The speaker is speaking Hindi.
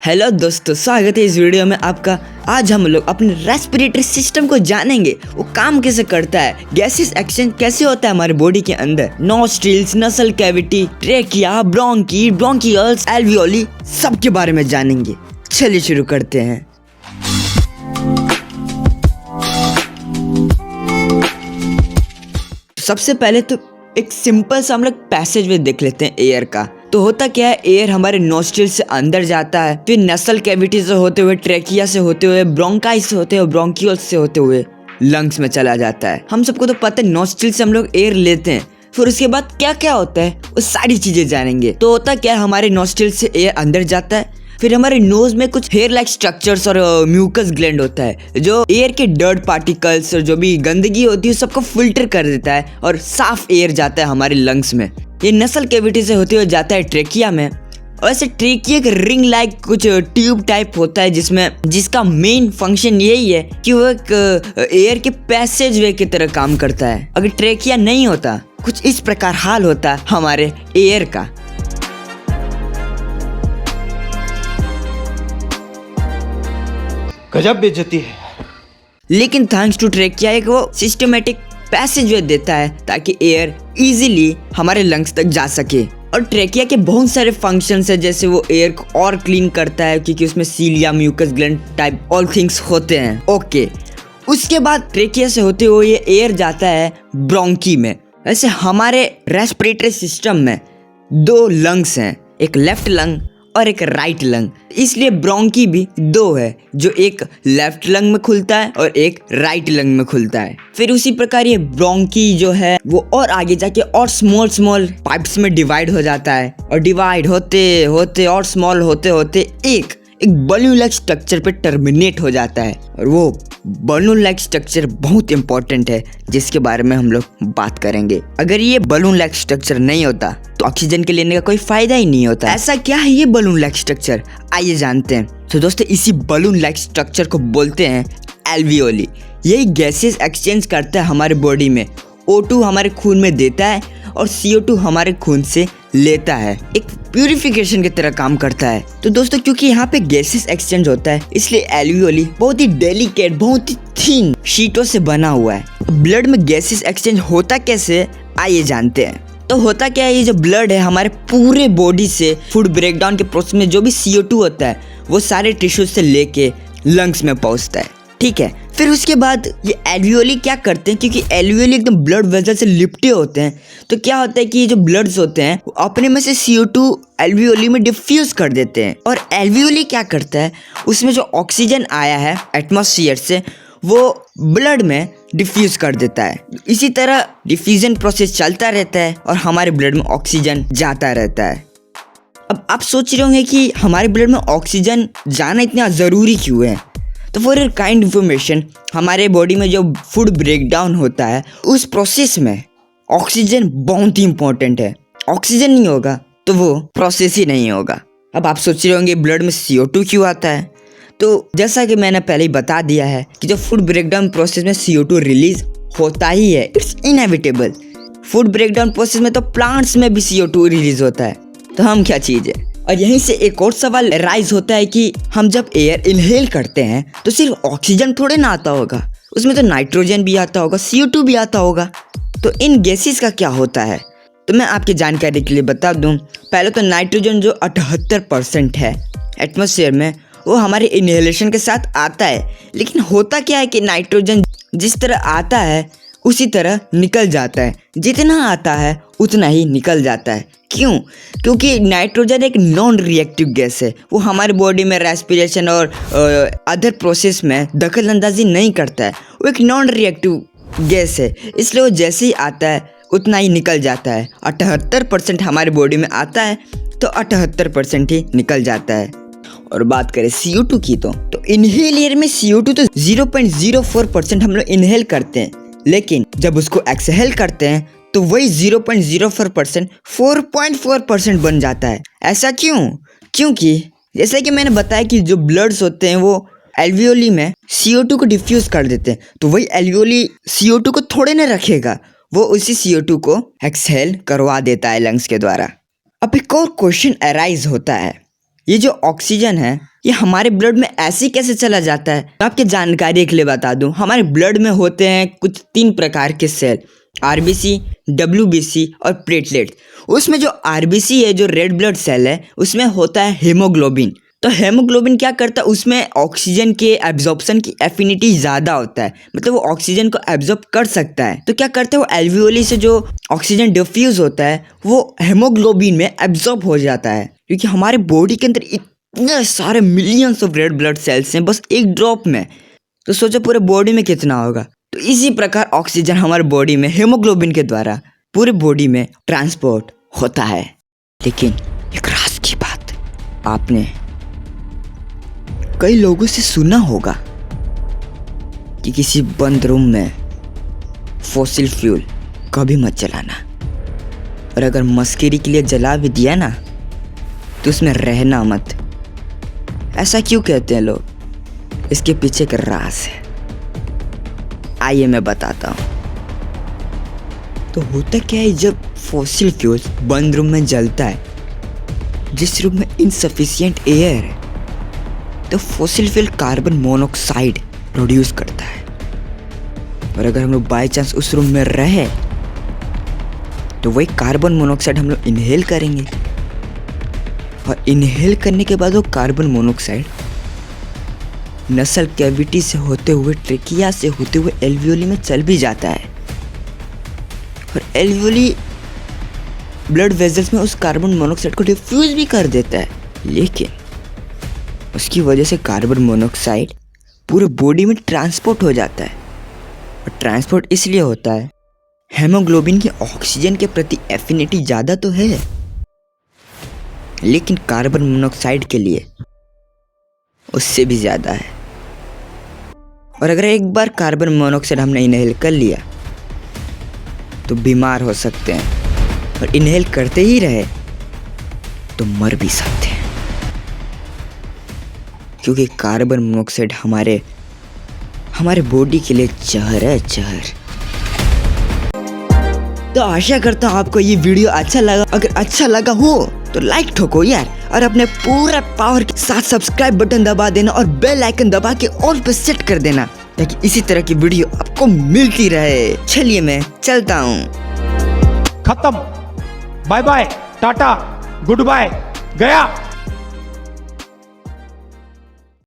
हेलो दोस्तों, स्वागत है इस वीडियो में आपका। आज हम लोग अपने रेस्पिरेटरी सिस्टम को जानेंगे, वो काम कैसे करता है, गैसेस एक्सचेंज कैसे होता है हमारे बॉडी के अंदर, नॉस्ट्रिल्स, नसल cavity, trachea, bronchi, bronchioles, alveoli, सब के बारे में जानेंगे। चलिए शुरू करते हैं। सबसे पहले तो एक सिंपल सा हम लोग पैसेज वे देख लेते हैं एयर का। तो होता क्या है, एयर हमारे नोस्ट्रिल से अंदर जाता है, फिर नसल कैविटी से होते हुए, ट्रेकिया से होते हुए, ब्रोंकाई से होते हुए, ब्रोंकियल्स से होते हुए लंग्स में चला जाता है। हम सबको तो पता है नोस्ट्रिल से हम लोग एयर लेते हैं, फिर उसके बाद क्या क्या होता है वो सारी चीजें जानेंगे। तो होता क्या है, हमारे नोस्ट्रिल से एयर अंदर जाता है, फिर हमारे नोज में कुछ हेयर लाइक स्ट्रक्चर्स और म्यूकस ग्लैंड होता है जो एयर के डर्ट पार्टिकल्स और जो भी गंदगी होती है सबको फिल्टर कर देता है और साफ एयर जाता है हमारे लंग्स में। ये नसल कैविटी से होते हुए जाता है ट्रेकिया में, और ऐसे ट्रेकिया के रिंग लाइक कुछ ट्यूब टाइप होता है जिसका मेन फंक्शन यही है कि वो एक एयर के पैसेज वे की तरह काम करता है। अगर ट्रेकिया नहीं होता, कुछ इस प्रकार हाल होता है हमारे एयर का। गजब बेइज्जती है। लेकिन थैंक्स टू ट्रेकिया एक वो सिस्टमेटिक पैसेज वे देता है ताकि एयर इजीली हमारे लंग्स तक जा सके। और ट्रेकिया के बहुत सारे फंक्शंस है, जैसे वो एयर को और क्लीन करता है क्योंकि उसमें cilia, mucus gland type all things होते हैं। ओके, उसके बाद ट्रेकिया से होते हुए ये एयर जाता है ब्रोंकी में। वैसे हमारे रेस्पिरेटरी सिस्टम में दो लंग्स हैं, एक लेफ्ट लंग और एक राइट लंग, इसलिए ब्रोंकी भी दो है, जो एक लेफ्ट लंग में खुलता है और एक राइट लंग में खुलता है। फिर उसी प्रकार ये ब्रोंकी जो है वो और आगे जाके और स्मॉल स्मॉल पाइप्स में डिवाइड हो जाता है, और डिवाइड होते होते और स्मॉल होते होते एक बलून लाइक स्ट्रक्चर पे टर्मिनेट हो जाता है। और वो बलून लाइक स्ट्रक्चर बहुत इंपॉर्टेंट है जिसके बारे में हम लोग बात करेंगे। अगर ये बलून लाइक स्ट्रक्चर नहीं होता तो ऑक्सीजन के लेने का कोई फायदा ही नहीं होता। ऐसा क्या है ये बलून लाइक स्ट्रक्चर, आइए जानते हैं। तो दोस्तों, इसी बलून लाइक स्ट्रक्चर को बोलते हैं एल्वियोली। यही गैसेस एक्सचेंज करता है हमारे बॉडी में। O2 हमारे खून में देता है और CO2 हमारे खून से लेता है, एक प्यूरिफिकेशन की तरह काम करता है। तो दोस्तों, क्योंकि यहाँ पे गैसेस एक्सचेंज होता है, इसलिए एल्वियोली बहुत ही डेलिकेट, बहुत ही थिन शीटों से बना हुआ है। ब्लड में गैसेस एक्सचेंज होता कैसे, आइए जानते हैं। तो होता क्या है, ये जो ब्लड है हमारे पूरे बॉडी से फूड ब्रेकडाउन के प्रोसेस में जो भी CO2 होता है वो सारे टिश्यूज से लेके लंग्स में पहुंचता है, ठीक है। फिर उसके बाद ये एल्वियोली क्या करते हैं, क्योंकि एल्वियोली एकदम ब्लड वेसल से लिपटे होते हैं, तो क्या होता है कि ये जो ब्लड्स होते हैं वो अपने में से CO2 एल्वियोली में डिफ्यूज कर देते हैं। और एल्वियोली क्या करता है, उसमें जो ऑक्सीजन आया है एटमॉस्फेयर से वो ब्लड में डिफ्यूज कर देता है। इसी तरह डिफ्यूजन प्रोसेस चलता रहता है और हमारे ब्लड में ऑक्सीजन जाता रहता है। अब आप सोच रहे होंगे कि हमारे ब्लड में ऑक्सीजन जाना इतना ज़रूरी क्यों है। तो फॉर योर काइंड इन्फॉर्मेशन, हमारे बॉडी में जो फूड ब्रेकडाउन होता है उस प्रोसेस में ऑक्सीजन बहुत ही इंपॉर्टेंट है। ऑक्सीजन नहीं होगा तो वो प्रोसेस ही नहीं होगा। अब आप सोच रहे होंगे ब्लड में CO2 क्यों आता है। तो जैसा कि मैंने पहले ही बता दिया है कि जो फूड ब्रेकडाउन प्रोसेस में CO2 रिलीज होता ही है, it's inevitable. Food breakdown process में तो प्लांट्स में भी CO2 रिलीज होता है, तो हम क्या चीज़ है। और यहीं से एक और सवाल राइज होता है कि हम जब एयर इनहेल करते हैं तो सिर्फ ऑक्सीजन थोड़े ना आता होगा, उसमें तो नाइट्रोजन भी आता होगा, CO2 भी आता होगा। तो इन गैसेस का क्या होता है, तो मैं आपकी जानकारी के लिए बता दूं। पहले तो नाइट्रोजन जो 78% है एटमॉस्फेयर में, वो हमारे इनहेलेशन के साथ आता है। लेकिन होता क्या है कि नाइट्रोजन जिस तरह आता है उसी तरह निकल जाता है, जितना आता है उतना ही निकल जाता है। क्यों? क्योंकि नाइट्रोजन एक नॉन रिएक्टिव गैस है, वो हमारे बॉडी में रेस्पिरेशन और अदर प्रोसेस में दखल अंदाजी नहीं करता है। वो एक नॉन रिएक्टिव गैस है, इसलिए वो जैसे ही आता है उतना ही निकल जाता है। 78% हमारे बॉडी में आता है तो 78% ही निकल जाता है। और बात करें CO2 की, तो इनहेल एयर में CO2 तो 0.04% हम लोग इनहेल करते हैं, लेकिन जब उसको एक्सहेल करते हैं तो वही 0.04% 4.4% बन जाता है। ऐसा क्यों? क्योंकि जैसे कि मैंने बताया कि जो ब्लड्स होते हैं वो एल्वियोली में CO2 को डिफ्यूज कर देते हैं, तो वही एल्वियोली CO2 को थोड़े ना रखेगा, वो उसी CO2 को एक्सहेल करवा देता है लंग्स के द्वारा। अब एक और क्वेश्चन अराइज होता है, ये जो ऑक्सीजन है ये हमारे ब्लड में ऐसे कैसे चला जाता है? तो आपकी जानकारी के लिए बता दूं, हमारे ब्लड में होते हैं कुछ 3 प्रकार के सेल, आरबीसी, डब्ल्यूबीसी और प्लेटलेट। उसमें जो आरबीसी है, जो रेड ब्लड सेल है, उसमें होता है हीमोग्लोबिन। तो हेमोग्लोबिन क्या करता है, उसमें ऑक्सीजन के एब्जॉर्प्शन की एफिनिटी ज़्यादा होता है, मतलब वो ऑक्सीजन को एब्जॉर्ब कर सकता है। तो क्या करते हैं, वो एल्वियोली से जो ऑक्सीजन डिफ्यूज होता है वो हेमोग्लोबिन में एब्जॉर्ब हो जाता है, क्योंकि हमारे बॉडी के अंदर इतने सारे millions of red blood cells हैं बस एक ड्रॉप में। तो सोचो पूरे बॉडी में कितना होगा। तो इसी प्रकार ऑक्सीजन हमारे बॉडी में हेमोग्लोबिन के द्वारा पूरे बॉडी में ट्रांसपोर्ट होता है। लेकिन एक राज की बात, आपने कई लोगों से सुना होगा कि किसी बंद रूम में फॉसिल फ्यूल कभी मत जलाना, और अगर मस्करी के लिए जला भी दिया ना तो उसमें रहना मत। ऐसा क्यों कहते हैं लोग? इसके पीछे का राज है, आइए मैं बताता हूँ। तो होता क्या है, जब फॉसिल फ्यूल बंद रूम में जलता है, जिस रूम में इनसफिशिएंट एयर है, तो fossil fuel carbon monoxide produce करता है। और अगर हम लोग बाय चांस उस रूम में रहे तो वही कार्बन मोनोऑक्साइड हम लोग इनहेल करेंगे, और इनहेल करने के बाद वो कार्बन मोनोऑक्साइड नसल कैविटी से होते हुए, ट्रेकिया से होते हुए एल्वियोली में चल भी जाता है, और एल्वियोली ब्लड वेजल्स में उस कार्बन मोनोऑक्साइड को डिफ्यूज भी कर देता है। लेकिन उसकी वजह से कार्बन मोनोऑक्साइड पूरे बॉडी में ट्रांसपोर्ट हो जाता है, और ट्रांसपोर्ट इसलिए होता है, हेमोग्लोबिन की ऑक्सीजन के प्रति एफिनिटी ज़्यादा तो है, लेकिन कार्बन मोनोऑक्साइड के लिए उससे भी ज़्यादा है। और अगर एक बार कार्बन मोनोऑक्साइड हमने इनहेल कर लिया तो बीमार हो सकते हैं, और इनहेल करते ही रहे तो मर भी सकते हैं, क्योंकि कार्बन मोनोऑक्साइड हमारे बॉडी के लिए जहर है, जहर। तो आशा करता हूँ आपको ये वीडियो अच्छा लगा। अगर अच्छा लगा हो तो लाइक ठोको यार, और अपने पूरा पावर के साथ सब्सक्राइब बटन दबा देना और बेल आइकन दबा के ऑल पे सेट कर देना, ताकि इसी तरह की वीडियो आपको मिलती रहे। चलिए मैं चलता हूँ। खत्म, bye bye, tata, good bye, गया।